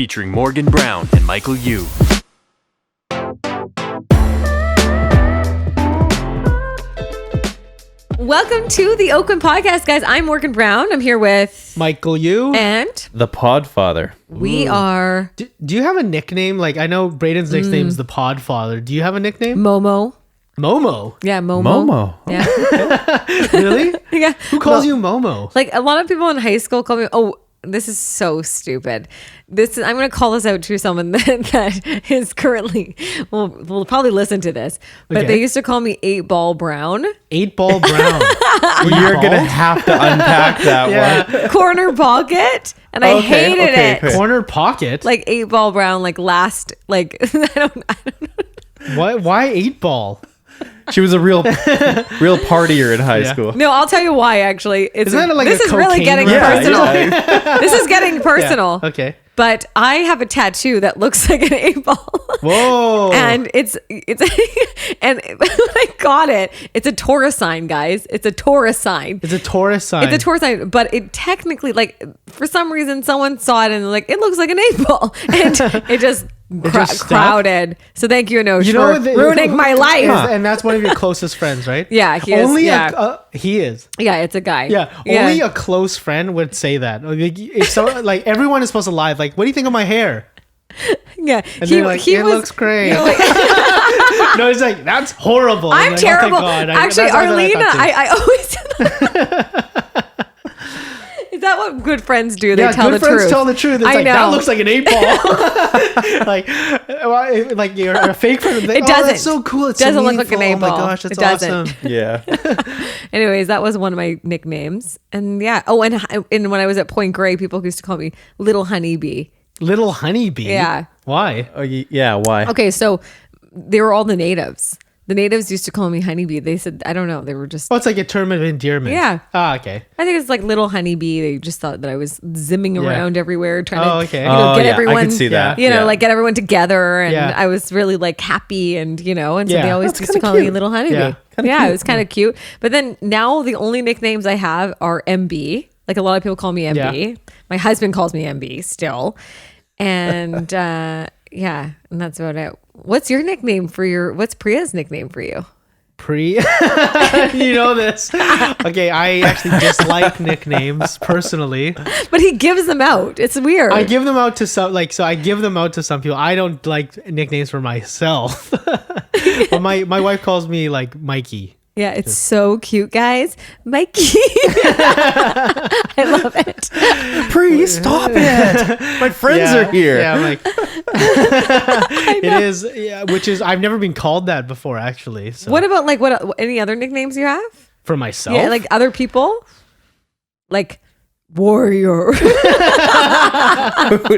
featuring Morgan Brown and Michael Yu. Welcome to the Oakwyn podcast, guys. I'm Morgan Brown. I'm here with Michael Yu and the Podfather. We are. Do you have a nickname? Like, I know Braden's nickname is the Podfather. Do you have a nickname? Momo. Momo. Yeah, Momo. Momo. Yeah. Really? Yeah. Who calls you Momo? Like, a lot of people in high school call me. Oh, this is so stupid. I'm going to call this out to someone that is currently will probably listen to this. But Okay. they used to call me 8-Ball Brown. 8-Ball Brown. You're going to have to unpack that one. Corner pocket. And I hated it. okay. Corner pocket. Like 8-Ball Brown, like last, like, I don't know. Why 8-Ball? She was a real partier in high school. No, I'll tell you why, actually. Isn't that like this a is really cocaine getting reference? personal. This is getting personal. Yeah, okay. But I have a tattoo that looks like an 8-ball. Whoa. And it's and when I got it, it's a Taurus sign, guys. It's a Taurus sign. It's a Taurus sign. It's a Taurus sign, but it technically, like, for some reason, someone saw it and they're like, it looks like an 8-ball, and it just just crowded. So thank you, Anosh, for what ruining my life. And that's one of your closest friends, right? Yeah, he is. Only Yeah. he is. Yeah, it's a guy. Yeah, only a close friend would say that. Like, if someone, like, everyone is supposed to lie. Like, what do you think of my hair? Yeah, And they're like, it looks great. No, it's like, that's horrible. I'm like, terrible. Oh my God. Actually, that's what Arlena, I thought too. Is that what good friends do? They Yeah, tell the good friends truth. tell the truth. It's I like, know. that looks like an 8-ball. like you're a fake friend. Like, It doesn't. Oh, that's so cool. It's Doesn't so look like an meaningful. 8-ball. Oh my gosh, that's It doesn't. awesome. Yeah. Anyways, that was one of my nicknames. And yeah. Oh, and when I was at Point Grey, people used to call me Little Honeybee. Little honeybee. Yeah. Why? Oh, yeah. Why? Okay, so they were all the natives. The natives used to call me Honeybee. They said, I don't know. They were just. Oh, it's like a term of endearment. Yeah. Ah, okay. I think it's like Little Honeybee. They just thought that I was zimming around everywhere, trying to okay. get everyone. I could see that. You know, Yeah. like get everyone together, and Yeah. I was really like happy, and and so Yeah. they always That's used to kinda call me cute. Little Honeybee. Yeah. Yeah, it was kind of cute. But then now the only nicknames I have are MB. Like a lot of people call me MB. Yeah. My husband calls me MB still, and yeah, and that's about it. What's your nickname for your? What's Priya's nickname for you? You know this. Okay, I actually dislike nicknames personally. But he gives them out. It's weird. I give them out to some, like, so I give them out to some people. I don't like nicknames for myself. But my wife calls me like Mikey. Yeah, it's so cute, guys. Mikey. I love it. Please stop it. My friends are here. Yeah, I'm like, it is, yeah, which is, I've never been called that before, actually. So. What about like what any other nicknames you have? For myself? Yeah, like other people? Like Warrior. Who do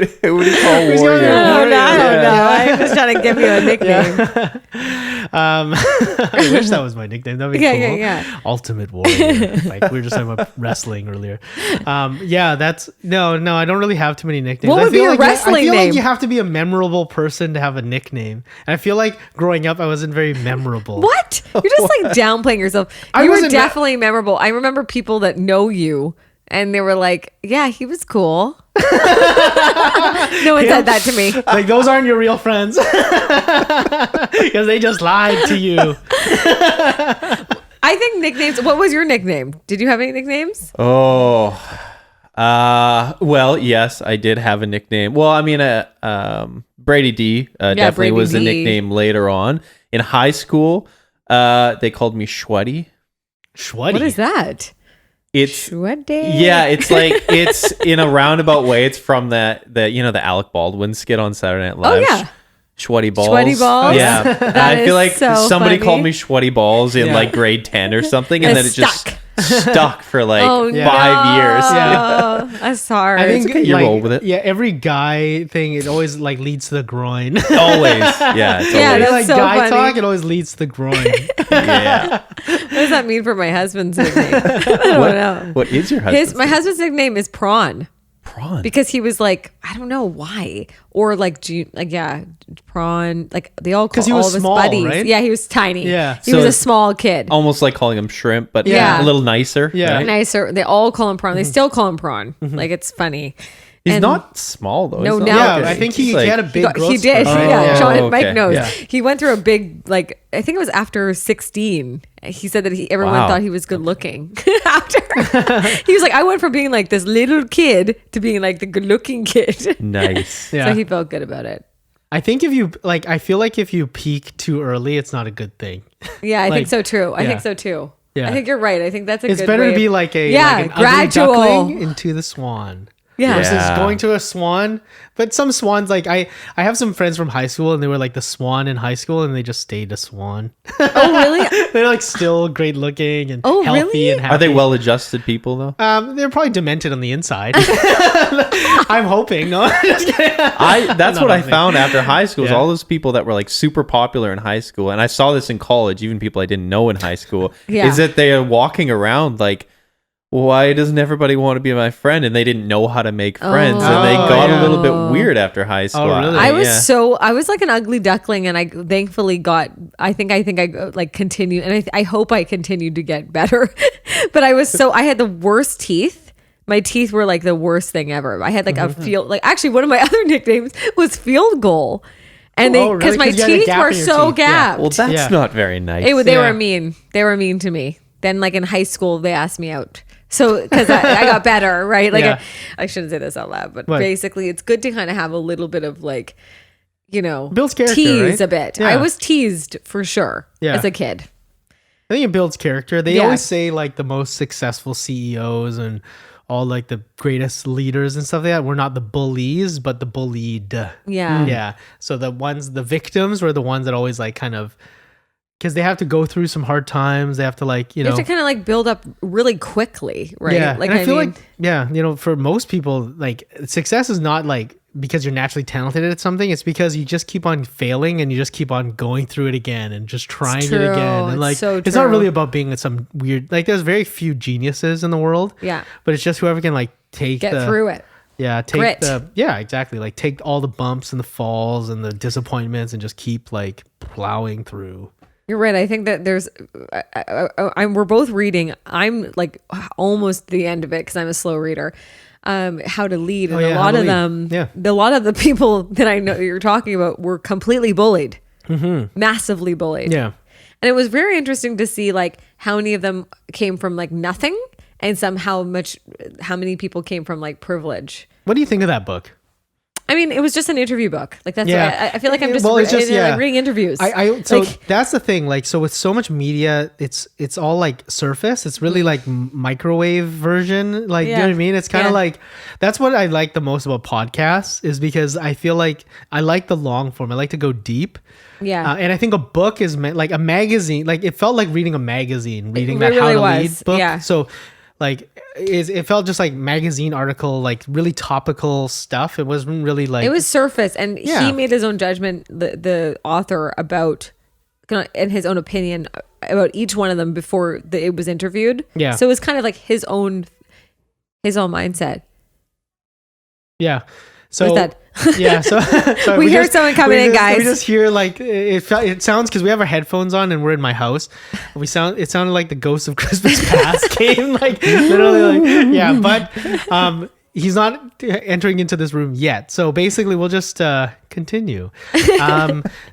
you call Warrior? I don't know. I'm just trying to give you a nickname. I wish that was my nickname. That'd be Yeah, cool. yeah. Ultimate Warrior. Like, we were just talking about wrestling earlier. Yeah, that's no. I don't really have too many nicknames. What would be your wrestling I feel name? like you have to be a memorable person to have a nickname. And I feel like growing up, I wasn't very memorable. What? You're just like downplaying yourself. I You were wasn't definitely memorable. I remember people that know you and they were like, yeah, he was cool. No one said that to me. Like, those aren't your real friends because they just lied to you. I think nicknames. What was your nickname? Did you have any nicknames? Oh. Well, yes, I did have a nickname. Well, I mean, Brady D definitely Brady was a D. nickname later on. In high school, they called me Schwuddy. Schwuddy. What is that? It's Schwuddy? yeah, it's like it's in a roundabout way. It's from the Alec Baldwin skit on Saturday Night Live. Oh, yeah. Schwuddy balls. Schwuddy balls? Yeah. That I feel is like so somebody funny. called me Schwuddy balls in Yeah. like grade 10 or something, and And then it just stuck. stuck for like Oh, 5 no. years. Oh, that's hard. I think okay, you roll with it. Yeah, every guy thing, it always like leads to the groin. Always. Yeah. It's Yeah, always. that's Like so guy funny. talk, it always leads to the groin. Yeah. What does that mean for my husband's nickname? I don't know. What is your husband's My husband's nickname is Prawn. prawn? Because he was like, I don't know why. Or like Prawn. Like they all call 'Cause he all was of his small, buddies. right? Yeah, he was tiny. Yeah. He So was a it's small kid. Almost like calling him shrimp, but Yeah. a little nicer. Yeah. right? Nicer. They all call him Prawn. They Mm-hmm. still call him Prawn. Like it's funny. He's And- not small though. No, He's not now- Yeah, I think he like- had a big growth he did. spurt. Yeah, Sean and Mike okay. knows. Yeah. He went through a big, like, I think it was after 16. He said that everyone Wow. thought he was good looking. After he was like, I went from being like this little kid to being like the good looking kid. Nice. Yeah. So he felt good about it. I think if you like, I feel like if you peak too early, it's not a good thing. Yeah, I Like, think so too. I yeah. think so too. Yeah. I think you're right. I think that's a It's good better way to be of- like a Yeah, like an gradual. ugly duckling into the swan. Yeah. Versus Yeah. going to a swan. But some swans, like I have some friends from high school and they were like the swan in high school and they just stayed a swan. Oh, really? They're like still great looking and Oh, healthy really? and happy. Are they well-adjusted people though? They're probably demented on the inside. I'm hoping. No, Just kidding. That's Not what I hoping. found after high school. Is Yeah. all those people that were like super popular in high school, and I saw this in college, even people I didn't know in high school, Yeah. is that they are walking around like, why doesn't everybody want to be my friend? And they didn't know how to make friends, and they Oh, got yeah. a little bit weird after high school. really? I was Yeah. I was like an ugly duckling, and I thankfully got. I think I like continued, and I hope I continued to get better. But I had the worst teeth. My teeth were like the worst thing ever. I had like a field. Like actually, one of my other nicknames was field goal, and Oh, because really? my 'Cause you had a teeth gap were in your so teeth. Yeah. gapped. Well, that's Yeah. not very nice. They Yeah. were mean. They were mean to me. Then, like in high school, they asked me out. So, because I got better, right? Like, Yeah. I shouldn't say this out loud, but What? basically, it's good to kind of have a little bit of like, Builds character, tease right? a bit. Yeah. I was teased for sure Yeah. as a kid. I think it builds character. They Yeah. always say like the most successful CEOs and all like the greatest leaders and stuff like that were not the bullies, but the bullied. Yeah. Yeah. So the victims were the ones that always like kind of, because they have to go through some hard times. They have to like, You know. have to kind of like build up really quickly, right? Yeah. Like, and I feel mean, like, yeah, for most people, like success is not like because you're naturally talented at something. It's because you just keep on failing and you just keep on going through it again and just trying it true. again. And It's like, so it's not true. really about being some weird, like there's very few geniuses in the world. Yeah. But it's just whoever can like take get through it. Yeah. Take Grit. yeah, exactly. Like take all the bumps and the falls and the disappointments and just keep like plowing through. You're right. I think that there's, we're both reading. I'm like almost the end of it because I'm a slow reader. How to lead, and Oh, yeah, a How lot to of Lead. them, Yeah. a lot of the people that I know you're talking about were completely bullied, massively bullied. Yeah. And it was very interesting to see like how many of them came from like nothing, and how many people came from like privilege. What do you think of that book? I mean, it was just an interview book. Like that's Yeah. I feel like I'm just, Well, it's just, yeah. like reading interviews. So Like, that's the thing. Like, so with so much media, it's all like surface. It's really like microwave version. Like, you know Yeah. what I mean? It's kind of Yeah. like, that's what I like the most about podcasts is because I feel like I like the long form. I like to go deep. Yeah. And I think a book is meant like a magazine. Like it felt like reading a magazine, reading that really How to was. Lead book. Yeah. So like it felt just like magazine article, like really topical stuff. It wasn't really like, it was surface, and Yeah. he made his own judgment, the author, about and his own opinion about each one of them before it was interviewed. Yeah. So it was kind of like his own mindset. yeah. So What's that? yeah, so sorry, We hear someone coming in, guys. We just hear like it sounds because we have our headphones on and we're in my house. It sounded like the ghost of Christmas Past came, like literally, like yeah. But he's not entering into this room yet. So basically, we'll just continue.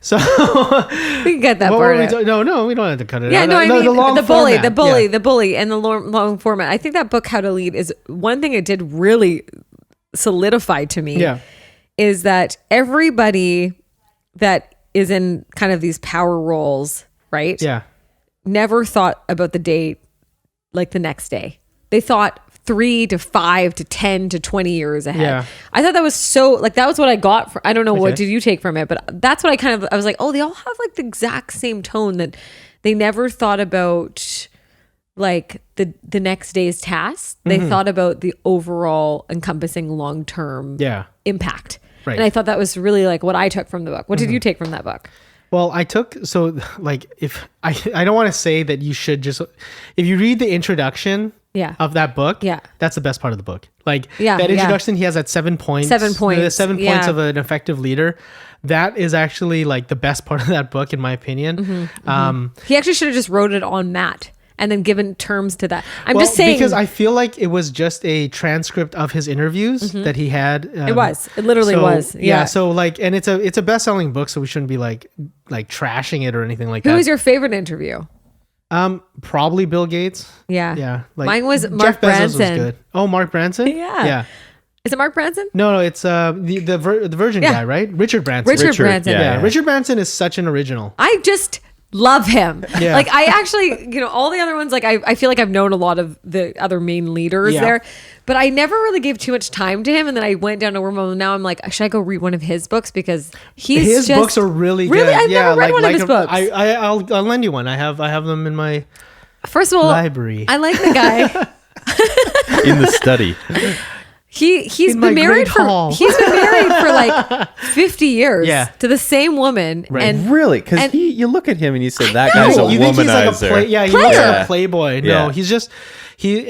So We can get that what part. were we out. no, we don't have to cut it. Yeah, out. no, I mean the bully, format. Yeah. the bully, and the long format. I think that book, How to Lead, is one thing it did really solidify to me. Yeah. Is that everybody that is in kind of these power roles, right? Yeah. Never thought about the day like the next day. They thought 3 to 5 to 10 to 20 years ahead. Yeah. I thought that was so, like, that was what I got. I don't know, what Okay. did you take from it? But that's what I was like, oh, they all have like the exact same tone, that they never thought about like the next day's task. They thought about the overall encompassing long-term Yeah. impact. Right. And I thought that was really like what I took from the book. What did you take from that book? Well, I took, so like if I don't want to say that you should just, if you read the introduction Yeah. of that book, Yeah. that's the best part of the book. Like Yeah, that yeah. introduction, he has that 7 points. 7 points, The 7 points yeah. of an effective leader. That is actually like the best part of that book, in my opinion. He actually should have just wrote it on Matt and then given terms to that. I'm just saying, because I feel like it was just a transcript of his interviews that he had. it literally was. Yeah. So like, and it's a best-selling book, so we shouldn't be like trashing it or anything like that. Who was your favorite interview? Probably Bill Gates. Yeah. Yeah. Like, Mine was Jeff Mark Bezos Branson. was good. Oh, Mark Branson? Yeah. Yeah. Is it Mark Branson? No, it's the Virgin Yeah. guy, right? Richard Branson. Richard Branson. Yeah. Richard Branson is such an original. I just love him. Yeah. Like I actually, all the other ones, like I feel like I've known a lot of the other main leaders Yeah. there, but I never really gave too much time to him. And then I went down to wormhole, and now I'm like, should I go read one of his books, because His books are really good. Really, I've never read one of his books. I'll lend you one. I have them in my First of all, library. I like the guy. In the study. He's In my been married great hall. he's been married for like 50 years Yeah. to the same woman. Right. And Really? Because and- you look at him and you say, that guy's a You think he's like a womanizer. he looks Player. like a playboy. No, Yeah. he's just he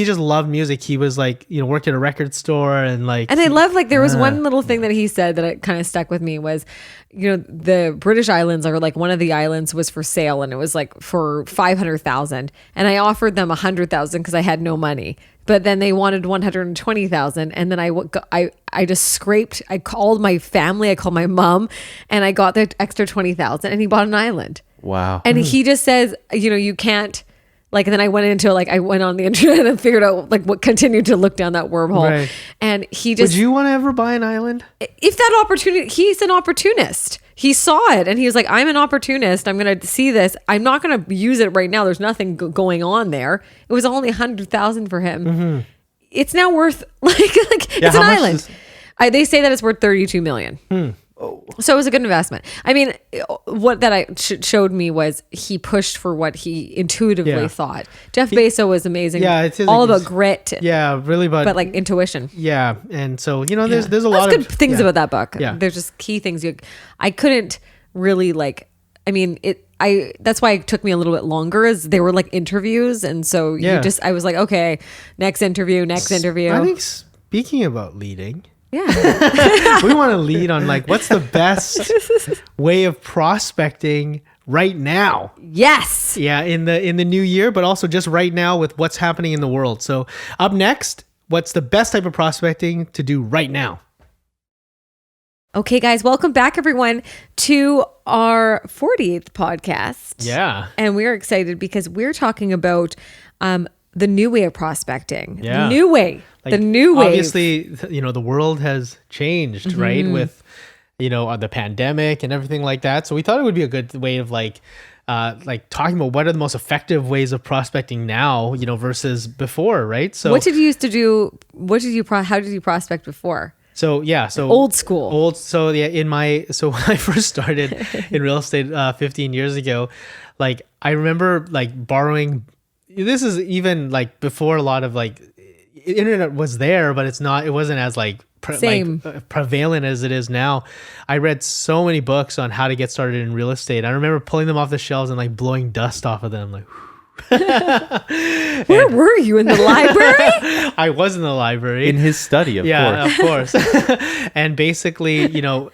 just loved music. He was like, worked at a record store and like. And I love, like, there was one little thing that he said that it kind of stuck with me was, the British Islands are like, one of the islands was for sale, and it was like for 500,000, and I offered them 100,000 because I had no money, but then they wanted 120,000, and then I just scraped. I called my family, I called my mom, and I got the extra 20,000, and he bought an island. Wow. And he just says, you can't. Like, and then I went into I went on the internet and figured out like what continued to look down that wormhole. Right. And he just, Would you want to ever buy an island? if that opportunity, he's an opportunist. He saw it and he was like, I'm an opportunist. I'm going to see this. I'm not going to use it right now. There's nothing going on there. It was only 100,000 for him. Mm-hmm. It's now worth it's an how much island. They say that it's worth 32 million. So it was a good investment. I mean, what that showed me was he pushed for what he intuitively Yeah. thought. Jeff Bezos was amazing. Yeah, it's all about grit. Yeah, really, But like intuition. yeah, and so there's a That's lot good of things yeah. about that book. Yeah. There's just key things. I couldn't really that's why it took me a little bit longer, is they were like interviews. And so Yeah. I was like, okay, next interview. I think speaking about leading, Yeah. we want to lead on like what's the best way of prospecting right now. Yes. Yeah, in the new year, but also just right now with what's happening in the world. So up next, what's the best type of prospecting to do right now? Okay, guys, welcome back, everyone, to our 48th podcast. Yeah. And we're excited because we're talking about the new way of prospecting. Yeah. The new way. Like, the new way. Obviously, the world has changed, right? With, the pandemic and everything like that. So we thought it would be a good way of like talking about what are the most effective ways of prospecting now, versus before, right? So What did you used to do? How did you prospect before? So Old school. So yeah, when I first started in real estate 15 years ago, like I remember like borrowing. This is even like before a lot of like internet was there, but it wasn't as like prevalent as it is now. I read so many books on how to get started in real estate. I remember pulling them off the shelves and like blowing dust off of them, like. Where were you, in the library? I was in the library. In his study, of course. Of course. And basically,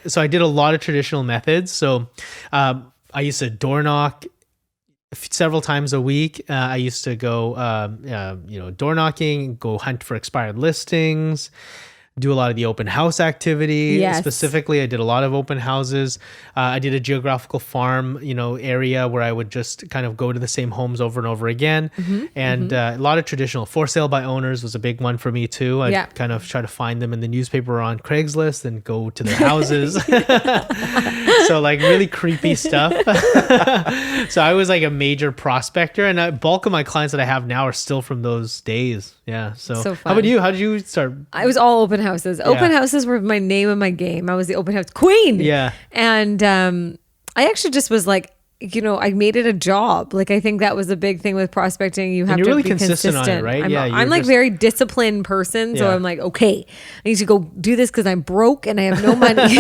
so I did a lot of traditional methods. So I used to door knock several times a week. I used to go, door knocking, go hunt for expired listings, do a lot of the open house activity. Yes. Specifically, I did a lot of open houses. I did a geographical farm, area where I would just kind of go to the same homes over and over again. And a lot of traditional for sale by owners was a big one for me too. I'd kind of try to find them in the newspaper or on Craigslist and go to their houses. So like really creepy stuff. So I was like a major prospector, and a bulk of my clients that I have now are still from those days. Yeah. So So how about fun. you? How did you start? I was all open houses. Open houses were my name of my game. I was the open house queen. Yeah. And I actually just was like, I made it a job. Like, I think that was a big thing with prospecting. You have you're to really be consistent on it, right? I'm, Yeah, I'm you're like just- very disciplined person. So Yeah. I'm like, okay, I need to go do this because I'm broke and I have no money.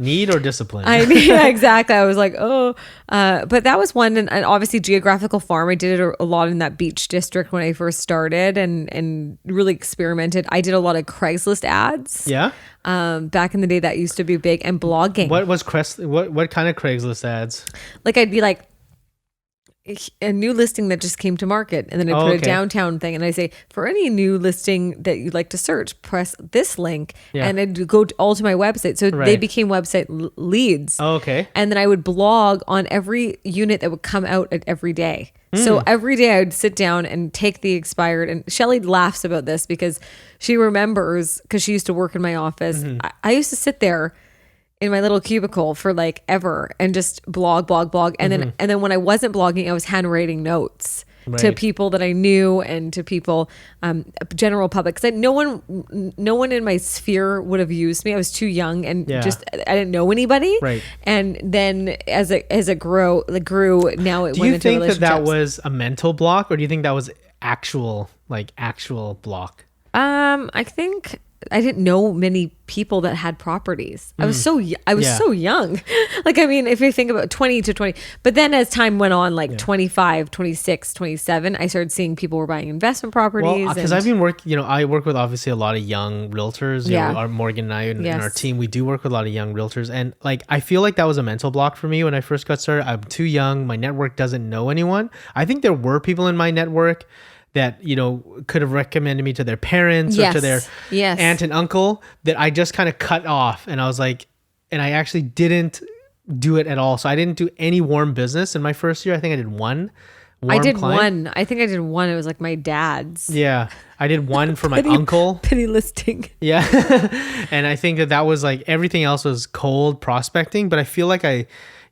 Need or discipline? Yeah, exactly. I was like, but that was one. And obviously geographical farm, I did it a lot in that beach district when I first started and really experimented. I did a lot of Craigslist ads. Yeah. Back in the day, that used to be big, and blogging. What was what kind of Craigslist ads? Like, I'd be like, a new listing that just came to market, and then I put a downtown thing, and I say, for any new listing that you'd like to search, press this link, and I'd go all to my website. So they became website leads. Oh, okay. And then I would blog on every unit that would come out at every day. So every day I would sit down and take the expired, and Shelly laughs about this because she remembers, because she used to work in my office. I used to sit there in my little cubicle for like ever and just blog. And then when I wasn't blogging, I was handwriting notes to people that I knew and to people, general public. Cause no one in my sphere would have used me. I was too young and I didn't know anybody. Right. And then as it grew, now it went into relationships. Do you think that was a mental block, or do you think that was actual block? I think I didn't know many people that had properties. I was so young. Like, I mean, if you think about 20 to 20, but then as time went on, like 25, 26, 27, I started seeing people were buying investment properties. Well, because I've been working, I work with obviously a lot of young realtors. Our Morgan and I and our team, we do work with a lot of young realtors. And like, I feel like that was a mental block for me when I first got started. I'm too young. My network doesn't know anyone. I think there were people in my network that, could have recommended me to their parents or to their aunt and uncle, that I just kind of cut off. And I was like, and I actually didn't do it at all. So I didn't do any warm business in my first year. I think I did one. I think I did one. It was like my dad's. Yeah. I did one for my uncle. Penny listing. Yeah. And I think that was like, everything else was cold prospecting, but I feel like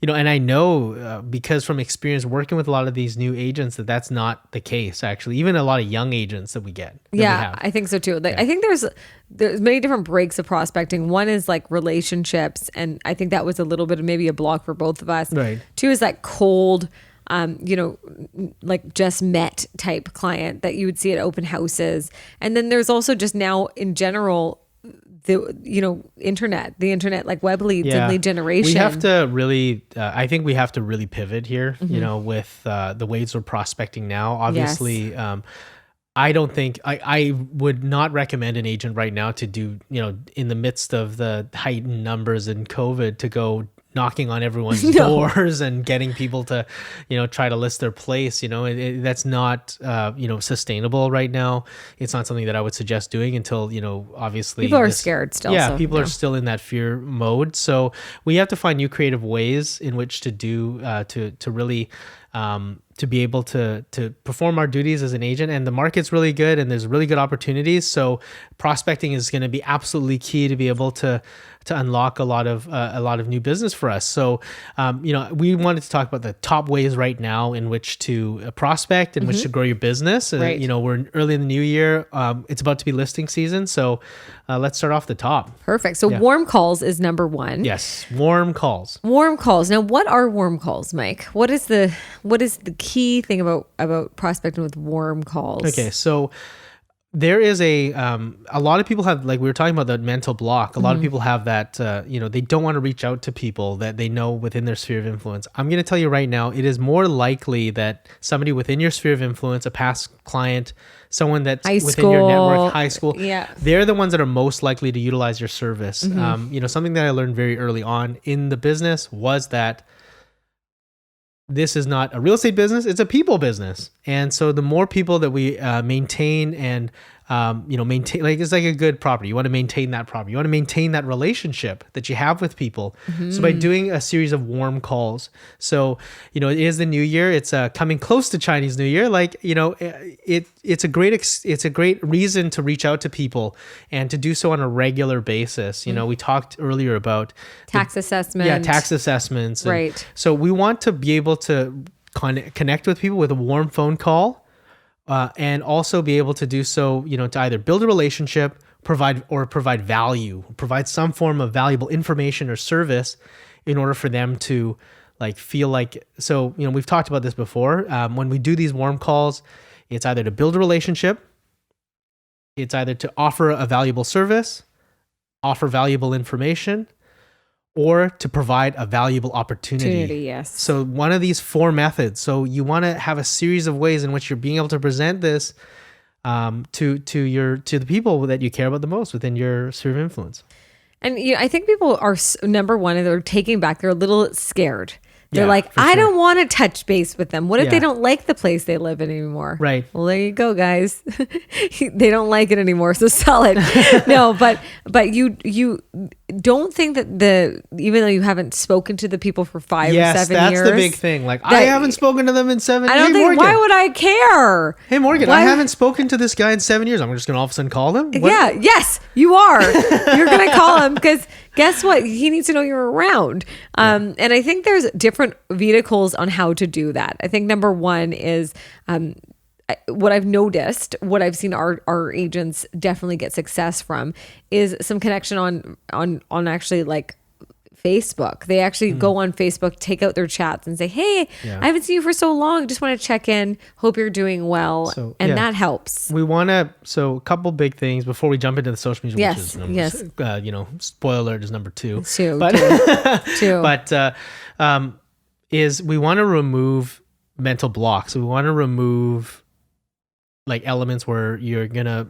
and I know because from experience working with a lot of these new agents that's not the case, actually. Even a lot of young agents that we get. I think so too. I think there's many different breaks of prospecting. One is like relationships, and I think that was a little bit of maybe a block for both of us. Right. Two is that cold, like just met type client that you would see at open houses. And then there's also just now in general, the internet, like web leads and lead generation. We have to really, I think we have to really pivot here, with the ways we're prospecting now. Obviously, I don't think, I would not recommend an agent right now to do, in the midst of the heightened numbers in COVID, to go knocking on everyone's doors and getting people to, try to list their place. That's not, sustainable right now. It's not something that I would suggest doing until, obviously people are scared still. Yeah. People are still in that fear mode. So we have to find new creative ways in which to do, to really, to be able to perform our duties as an agent. And the market's really good and there's really good opportunities. So prospecting is going to be absolutely key to be able to unlock a lot of new business for us. So, we wanted to talk about the top ways right now in which to prospect and which to grow your business. Right. We're early in the new year. It's about to be listing season. So let's start off the top. Perfect. So warm calls is number one. Yes. Warm calls. Warm calls. Now, what are warm calls, Mike? What is the key thing about prospecting with warm calls? Okay. So there is a lot of people have, like we were talking about, the mental block. A lot of people have that, they don't want to reach out to people that they know within their sphere of influence. I'm going to tell you right now, it is more likely that somebody within your sphere of influence, a past client, someone that's within your network, high school, they're the ones that are most likely to utilize your service. Something that I learned very early on in the business was that this is not a real estate business, it's a people business. And so the more people that we maintain and maintain, like it's like a good property. You want to maintain that property. You want to maintain that relationship that you have with people. So by doing a series of warm calls, so, it is the new year. It's coming close to Chinese New Year. Like, it's a great reason to reach out to people and to do so on a regular basis. We talked earlier about tax assessments. Yeah, tax assessments. Right. So we want to be able to connect with people with a warm phone call. And also be able to do so, to either build a relationship, provide value, provide some form of valuable information or service in order for them to feel like, so, we've talked about this before. When we do these warm calls, it's either to build a relationship, it's either to offer a valuable service, offer valuable information, or to provide a valuable opportunity. Yes. So one of these four methods. So you want to have a series of ways in which you're being able to present this to the people that you care about the most within your sphere of influence. And I think people are, number one, they're taking back. They're a little scared. They're Yeah, like, for I sure. don't want to touch base with them. What if Yeah. they don't like the place they live in anymore? Right. Well, there you go, guys. They don't like it anymore, so sell it. No, but you don't think that even though you haven't spoken to the people for 5 or 7 Yes, that's years, the big thing. Like, I haven't spoken to them in 7 I years. don't think. Why would I care? Hey, Morgan, Why- I haven't spoken to this guy in 7 years. I'm just going to all of a sudden call him? What? Yeah, yes, you are. You're going to call him because guess what? He needs to know you're around. And I think there's different vehicles on how to do that. I think number one is what I've noticed, what I've seen our agents definitely get success from is some connection on actually like Facebook. They actually go on Facebook, take out their chats and say, hey, Yeah. I haven't seen you for so long. Just want to check in. Hope you're doing well. So, and yeah. that helps. We want to, so a couple big things before we jump into the social media, Yes, which is number, yes. spoiler alert is number 2. Two, But, two. but is we want to remove mental blocks. We want to remove like elements where you're gonna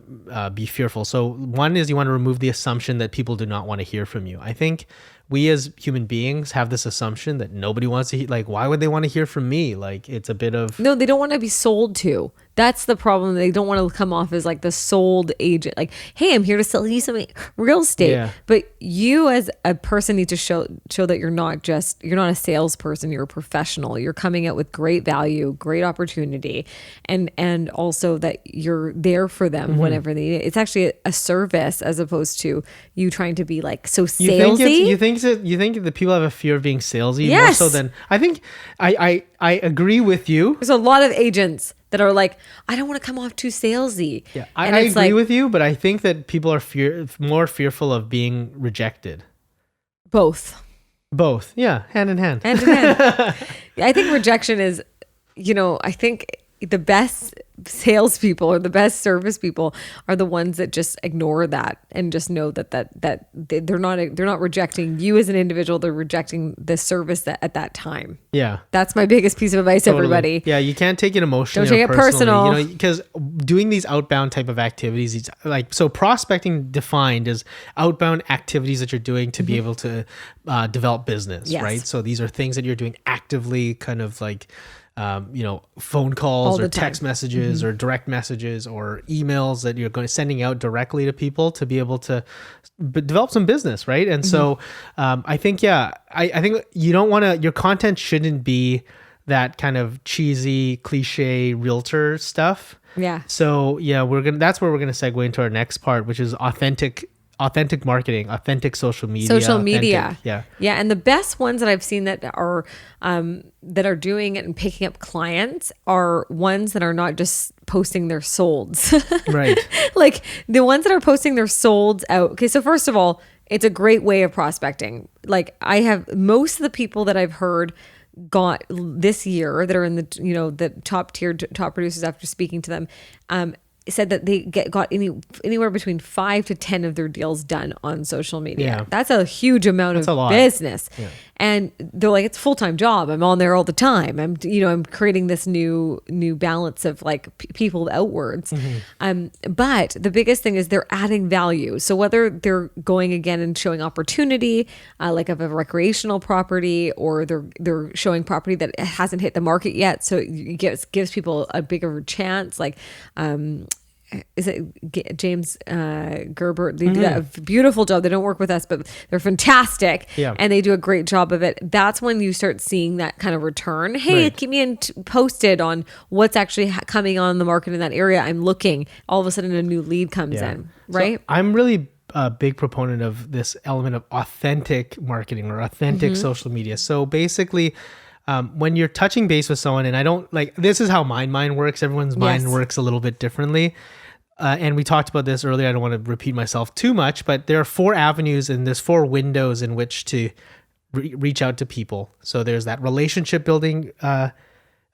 be fearful. So one is you want to remove the assumption that people do not want to hear from you. I think we as human beings have this assumption that nobody wants to hear. Like, why would they want to hear from me? Like, it's a bit of No, they don't want to be sold to. That's the problem. They don't want to come off as like the sold agent. Like, hey, I'm here to sell you some real estate. Yeah. But you as a person need to show that you're not a salesperson. You're a professional. You're coming out with great value, great opportunity, and also that you're there for them whenever they need it. It's actually a service as opposed to you trying to be like so salesy. You think that people have a fear of being salesy more Yes. so than I think I agree with you. There's a lot of agents that are like, I don't want to come off too salesy. Yeah, And I it's agree like, with you, but I think that people are more fearful of being rejected. both. Both, yeah, hand in hand. Hand in hand. I think rejection is, I think the best salespeople or the best service people are the ones that just ignore that and just know that they're not rejecting you as an individual. They're rejecting the service at that time. Yeah. That's my biggest piece of advice, Totally. everybody. Yeah, you can't take it emotionally. Don't take or it personally, personal. because doing these outbound type of activities, it's like, so prospecting defined as outbound activities that you're doing to be able to develop business, Yes. right? So these are things that you're doing actively, kind of like, phone calls All or the time. text messages or direct messages or emails that you're sending out directly to people to be able to develop some business, right? And so I think, I think you don't want to, your content shouldn't be that kind of cheesy, cliche realtor stuff. Yeah. So yeah, that's where we're gonna segue into our next part, which is authentic marketing, authentic social media. Social media. authentic- yeah. Yeah. And the best ones that I've seen that are doing it and picking up clients are ones that are not just posting their solds. Right. Like the ones that are posting their solds out. Okay. So first of all, it's a great way of prospecting. Like I have most of the people that I've heard got this year that are in the, the top producers after speaking to them, said that they got anywhere between 5 to 10 of their deals done on social media. Yeah. That's a huge amount That's a of lot. business. Yeah. And they're like, it's a full-time job. I'm on there all the time. I'm creating this new balance of like people outwards. But the biggest thing is they're adding value. So whether they're going again and showing opportunity, like of a recreational property, or they're showing property that hasn't hit the market yet. So it gives people a bigger chance. Like, is it James Gerber? They do a beautiful job. They don't work with us, but they're fantastic. Yeah. And they do a great job of it. That's when you start seeing that kind of return. Hey, Right. keep me posted on what's actually coming on the market in that area. I'm looking. All of a sudden, a new lead comes in, right? So I'm really a big proponent of this element of authentic marketing or authentic social media. So basically, when you're touching base with someone, and I don't like, this is how my mind works. Everyone's mind Yes. works a little bit differently. And we talked about this earlier. I don't want to repeat myself too much, but there are 4 avenues and there's 4 windows in which to reach out to people. So there's that relationship building window,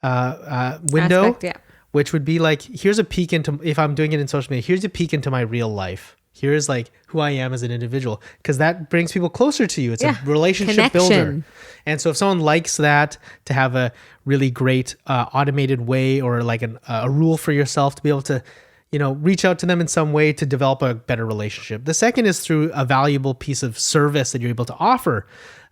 Aspect, yeah. which would be like, here's a peek into, if I'm doing it in social media, here's a peek into my real life. Here's like who I am as an individual, because that brings people closer to you. It's Yeah. a relationship Connection. builder. And so if someone likes that, to have a really great automated way or like a rule for yourself to be able to, reach out to them in some way to develop a better relationship. The second is through a valuable piece of service that you're able to offer.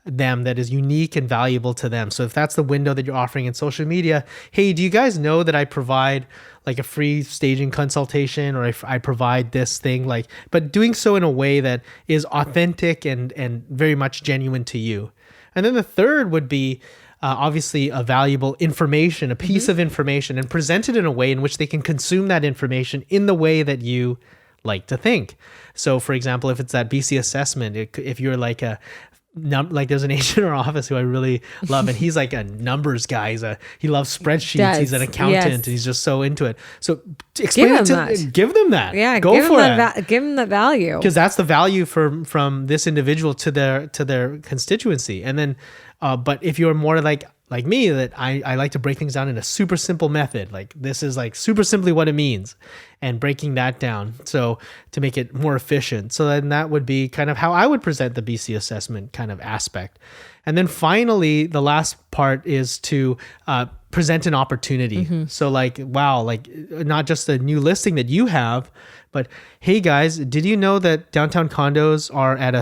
them that is unique and valuable to them. So if that's the window that you're offering in social media, hey, do you guys know that I provide like a free staging consultation, or if I provide this thing, like, but doing so in a way that is authentic and very much genuine to you. And then the third would be obviously a valuable information, a piece of information, and presented in a way in which they can consume that information in the way that you like to think. So for example, if it's that BC assessment, if you're like like there's an agent in our office who I really love, and he's like a numbers guy. He loves spreadsheets. He's an accountant. And he's just so into it. So explain it to give them that. Yeah, go for it. Give them the value, because that's the value from this individual to their constituency. And then, but if you're more like me, that I like to break things down in a super simple method. Like this is like super simply what it means, and breaking that down so to make it more efficient. So then that would be kind of how I would present the BC assessment kind of aspect. And then finally, the last part is to present an opportunity. So like, wow, like not just a new listing that you have, but hey guys, did you know that downtown condos are at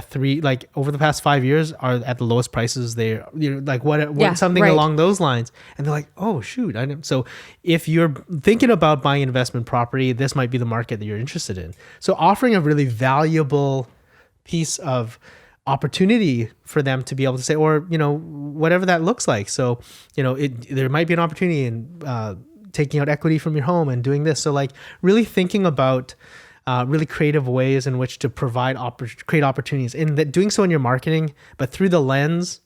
over the past 5 years are at the lowest prices like something along those lines. And they're like, oh shoot. I know. So if you're thinking about buying investment property, this might be the market that you're interested in. So offering a really valuable piece of opportunity for them to be able to say, or, whatever that looks like. So, there might be an opportunity in taking out equity from your home and doing this. So like really thinking about really creative ways in which to create opportunities, and doing so in your marketing, but through the lens,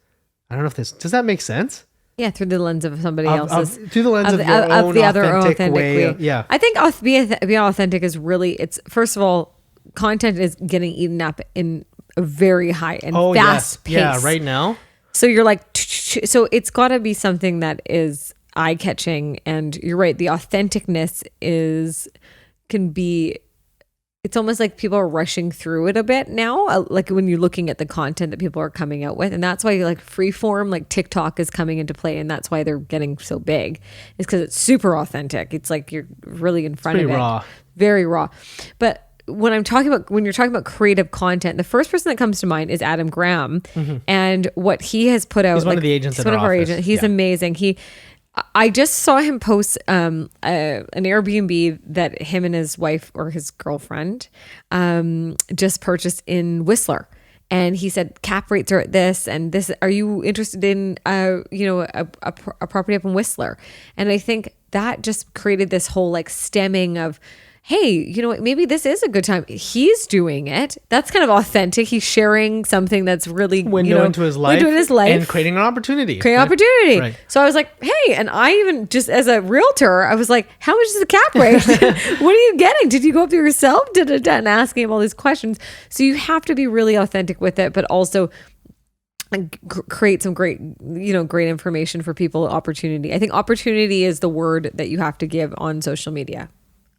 I don't know if does that make sense? Yeah, through the lens of somebody else's. Through the lens of your own authentic way. Yeah. I think being authentic is really, it's, first of all, content is getting eaten up in a very high and fast pace. Yeah, right now. So you're like, so it's got to be something that is eye-catching. And you're right, the authenticness can be, it's almost like people are rushing through it a bit now, like when you're looking at the content that people are coming out with. And that's why like freeform, like TikTok is coming into play, and that's why they're getting so big, is because it's super authentic. It's like you're really in front of it. Raw. Very raw. But when you're talking about creative content, the first person that comes to mind is Adam Graham, and what he has put out. He's one of the agents. He's one of our agents. He's amazing. I just saw him post an Airbnb that him and his wife or his girlfriend just purchased in Whistler. And he said, cap rates are at this and this. Are you interested in, a property up in Whistler? And I think that just created this whole like stemming of, hey, you know what, maybe this is a good time. He's doing it. That's kind of authentic. He's sharing something that's really window into his life and creating an opportunity. Right. So I was like, hey, and I even just as a realtor, I was like, how much is the cap rate? What are you getting? Did you go up there yourself? And asking him all these questions. So you have to be really authentic with it, but also create some great information for people. Opportunity. I think opportunity is the word that you have to give on social media.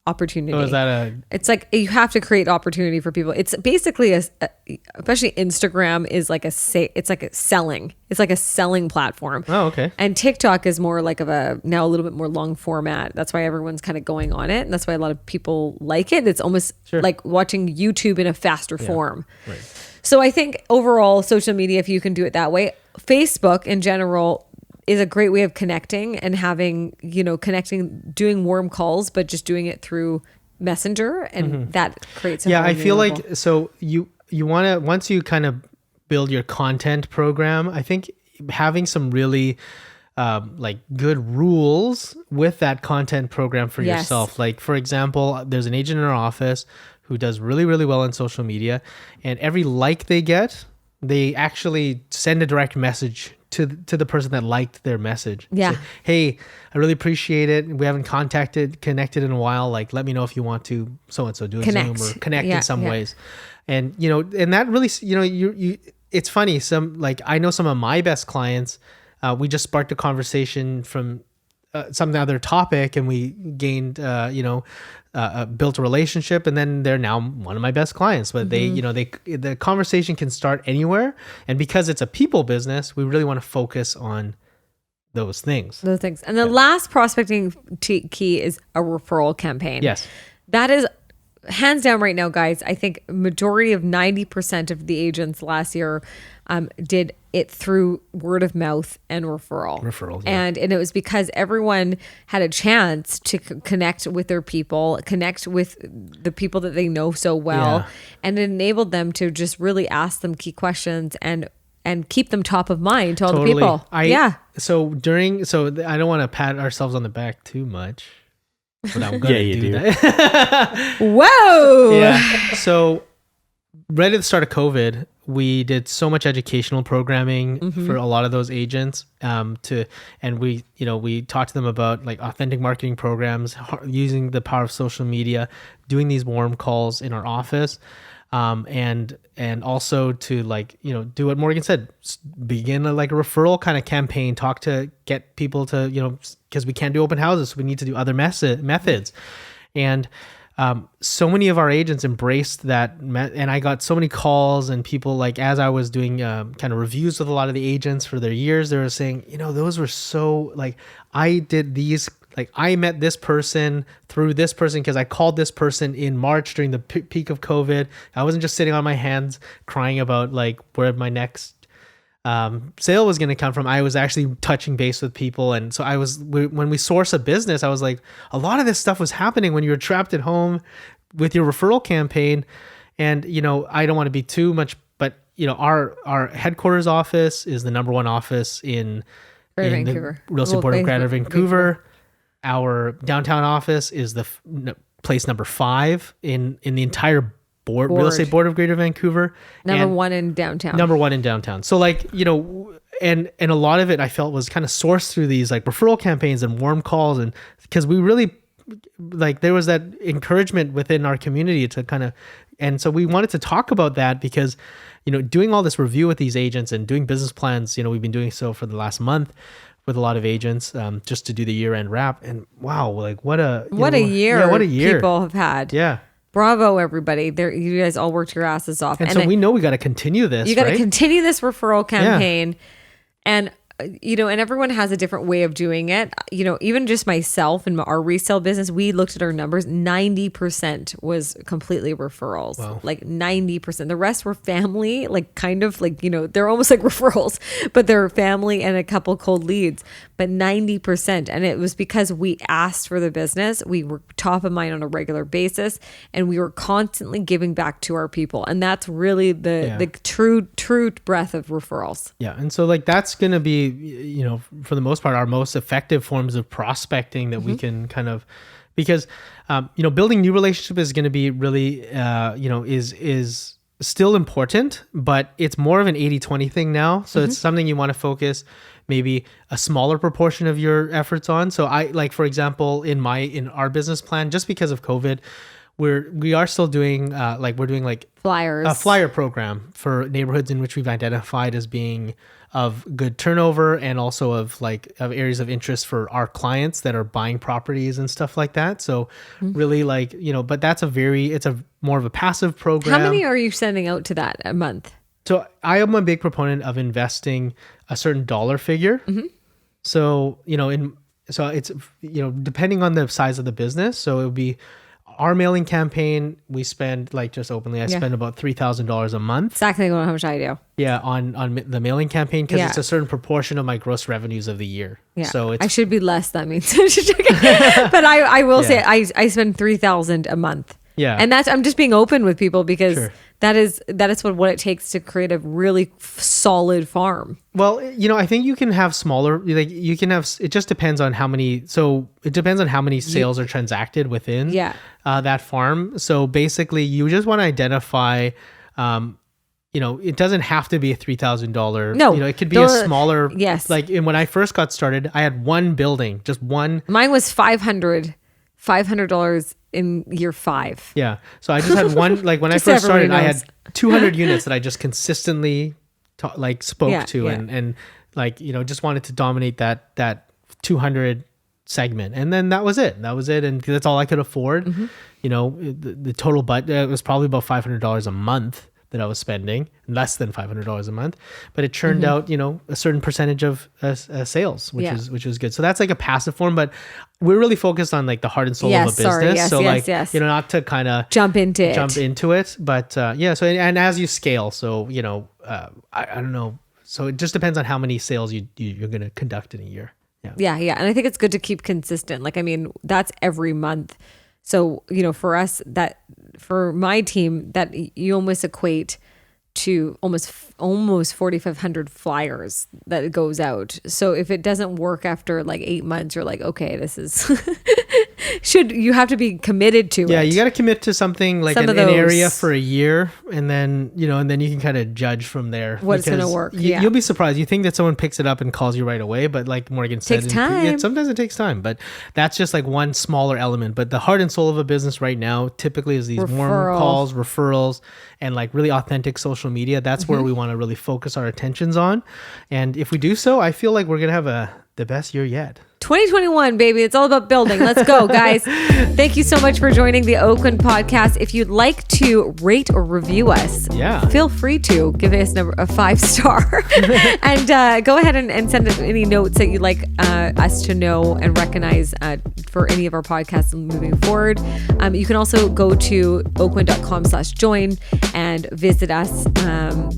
Opportunity. So is that it's like you have to create opportunity for people. It's basically especially Instagram is like it's like a selling platform. Oh, okay. And TikTok is more like now a little bit more long format. That's why everyone's kind of going on it, and that's why a lot of people like it. It's almost like watching YouTube in a faster form. Right. So I think overall social media, if you can do it that way, Facebook in general is a great way of connecting and having, doing warm calls, but just doing it through Messenger, and that creates I feel like, so you want to, once you kind of build your content program, I think having some really like good rules with that content program for yourself. Like for example, there's an agent in our office who does really, really well on social media, and every like they get, they actually send a direct message to the person that liked their message. Yeah. Say, hey, I really appreciate it. We haven't connected in a while. Like, let me know if you want to so-and-so do a Zoom or connect in some ways. And, and that really, you it's funny. I know some of my best clients, we just sparked a conversation from some other topic, and we gained, built a relationship, and then they're now one of my best clients. But the conversation can start anywhere, and because it's a people business, we really want to focus on those things. And the last prospecting key is a referral campaign. Yes, that is hands down right now, guys, I think majority of 90% of the agents last year did it through word of mouth and referral. And it was because everyone had a chance to connect with their people, connect with the people that they know so well, and it enabled them to just really ask them key questions and keep them top of mind to all the people. So I don't want to pat ourselves on the back too much, but I'm gonna do that. Whoa. Yeah. So right at the start of COVID, we did so much educational programming for a lot of those agents and we talked to them about like authentic marketing programs, using the power of social media, doing these warm calls in our office, and also to like, do what Morgan said, begin a referral kind of campaign, get people to, because we can't do open houses, so we need to do other methods. And so many of our agents embraced that, and I got so many calls and people, like, as I was doing kind of reviews with a lot of the agents for their years, they were saying, those were so, like, I did these, like, I met this person through this person because I called this person in March during the peak of COVID. I wasn't just sitting on my hands crying about like where my next sale was going to come from. I was actually touching base with people. And so when we source a business, I was like, a lot of this stuff was happening when you were trapped at home with your referral campaign. And, I don't want to be too much, but, our headquarters office is the number one office in the Real Estate Board of Greater Vancouver. Our downtown office is the place number 5 in the entire Real Estate Board of Greater Vancouver. Number one in downtown. So like, and a lot of it I felt was kind of sourced through these like referral campaigns and warm calls. And because we really, like, there was that encouragement within our community to kind of, and so we wanted to talk about that because, doing all this review with these agents and doing business plans, we've been doing so for the last month with a lot of agents, just to do the year-end wrap. And wow, like what a year people have had. Yeah. Bravo, everybody. You guys all worked your asses off. And so we know we got to continue this. You got to continue this referral campaign. And, and everyone has a different way of doing it. Even just myself and our resale business, we looked at our numbers. 90% was completely referrals. Wow. Like 90%. The rest were family, like kind of like, they're almost like referrals, but they're family and a couple cold leads. But 90%. And it was because we asked for the business. We were top of mind on a regular basis, and we were constantly giving back to our people. And that's really the true breath of referrals. Yeah. And so like that's going to be, for the most part, our most effective forms of prospecting that we can kind of, because, building new relationship is going to be really, is still important, but it's more of an 80-20 thing now. So it's something you want to focus maybe a smaller proportion of your efforts on. So I, like, for example, in our business plan, just because of COVID, we are still doing we're doing like flyers, a flyer program for neighborhoods in which we've identified as being of good turnover, and also of areas of interest for our clients that are buying properties and stuff like that. So really, like, but it's a more of a passive program. How many are you sending out to that a month? So I am a big proponent of investing a certain dollar figure. So, so it's, depending on the size of the business. So it would be our mailing campaign. We spend, like, just openly, I spend about $3,000 a month. Exactly how much I do. Yeah. On the mailing campaign. Cause it's a certain proportion of my gross revenues of the year. Yeah. So I should be less. That means, but I will say I spend $3,000 a month. Yeah. And I'm just being open with people because that is what it takes to create a really solid farm. Well, I think you can have smaller, like you can have, it just depends on how many, sales are transacted within that farm. So basically you just want to identify, it doesn't have to be a $3,000. No. It could be a smaller, yes. Like when I first got started, I had one building, just one. Mine was $500 in year 5. Yeah. So I just had one, like when I first started, I had 200 units that I just consistently spoke to and like, just wanted to dominate that 200 segment. And then that was it. And that's all I could afford. The total budget was probably about $500 a month that I was spending, less than $500 a month, but it churned out, a certain percentage of sales, which is good. So that's like a passive form, but we're really focused on like the heart and soul of a Yes, business. sorry. Yes, so yes, like, yes. not to kind of Jump into it. But yeah, so and as you scale, so I don't know. So it just depends on how many sales you're going to conduct in a year. Yeah. And I think it's good to keep consistent. Like, I mean, that's every month. So, for us, for my team, that you almost equate to almost 4,500 flyers that goes out. So if it doesn't work after like 8 months, you're like, okay, this is you have to be committed to it. Yeah, you got to commit to something like an area for a year, and then you can kind of judge from there what's going to work. You'll be surprised. You think that someone picks it up and calls you right away, but like Morgan said, takes time. Sometimes it takes time, but that's just like one smaller element. But the heart and soul of a business right now typically is these warm calls, referrals, and like really authentic social media. That's where we want to really focus our attentions on. And if we do so, I feel like we're going to have the best year yet. 2021, baby. It's all about building. Let's go, guys. Thank you so much for joining the Oakwyn podcast. If you'd like to rate or review us, feel free to give us a 5-star and go ahead and send us any notes that you'd like us to know and recognize for any of our podcasts moving forward. You can also go to oakwyn.com/join and visit us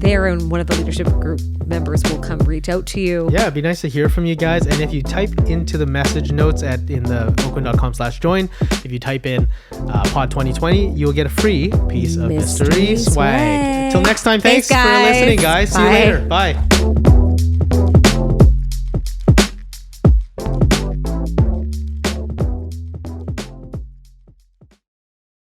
there, and one of the leadership group members will come reach out to you. Yeah, it'd be nice to hear from you guys. And if you type into the message notes in the oakwyn.com/join, if you type in pod 2020, you'll get a free piece of mystery swag. Till next time, thanks for listening, guys. Bye. See you later. Bye.